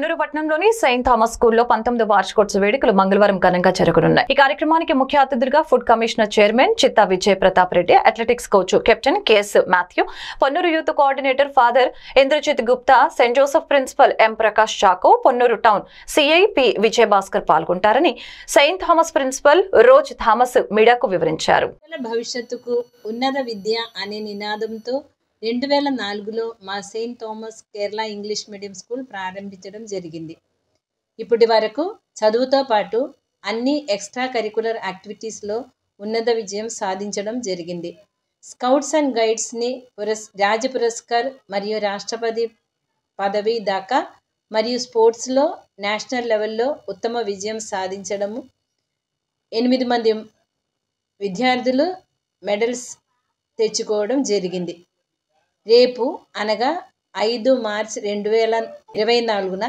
పొన్నూరు పట్టణంలోని Saint Thomas స్కూల్లో 19వ వార్షికోత్సవ వేడుకలు మంగళవారం ఘనంగా జరగనున్నాయి. ఈ కార్యక్రమానికి ముఖ్య అతిథులుగా food commissioner chairman Chitta Vijay Pratap Reddy, athletics coach captain KS Mathew, Ponnuru youth coordinator father Indrajit Gupta, Saint Joseph principal M Prakash Chacko, Ponnuru town CI P Vijay Bhaskar పాల్గొంటారని Saint Thomas principal Rose Thomas మీడియాకు వివరించారు. భవిష్యత్తుకు ఉన్నత విద్య అనే నినాదంతో 2004లో మా Saint Thomas Kerala English medium school ప్రారంభించడం జరిగింది. ఇప్పటి వరకు చదువుతో పాటు అన్ని ఎక్స్ట్రా కరికులర్ యాక్టివిటీస్లో ఉన్నత విజయం సాధించడం జరిగింది. స్కౌట్స్ అండ్ గైడ్స్ని రాజ్య పురస్కార్ మరియు రాష్ట్రపతి పదవి దాకా మరియు స్పోర్ట్స్లో నేషనల్ లెవెల్లో ఉత్తమ విజయం సాధించడము, 8 మంది విద్యార్థులు మెడల్స్ తెచ్చుకోవడం జరిగింది. రేపు అనగా 5 మార్చి 2024న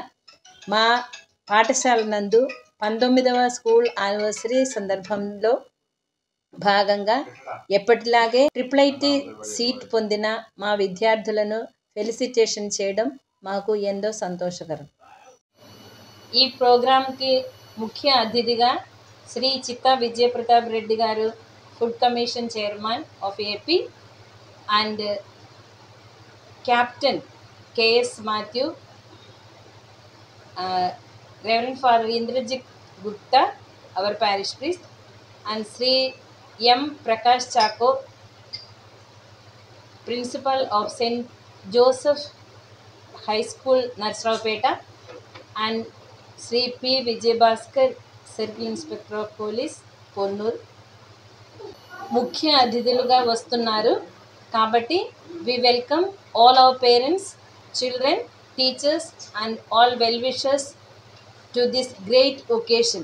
మా పాఠశాల నందు 19వ స్కూల్ యానివర్సరీ సందర్భంలో భాగంగా ఎప్పటిలాగే IIIT సీట్ పొందిన మా విద్యార్థులను ఫెలిసిటేషన్ చేయడం మాకు ఎంతో సంతోషకరం. ఈ ప్రోగ్రాంకి ముఖ్య అతిథిగా శ్రీ చిత్తా విజయ్ ప్రతాప్ రెడ్డి గారు, food commission chairman of AP, and Captain K.S. Matthew, Reverend Father Indrajit Gupta, our parish priest, and Sri M. Prakash Chako, Principal of St. Joseph High School, Narsaraopeta, and Sri P. Vijay Bhaskar, Circle Inspector of Police, Ponnur, ముఖ్య అతిథులుగా వస్తున్నారు. కాబట్టి we welcome all our parents, children, teachers and all well-wishers to this great occasion.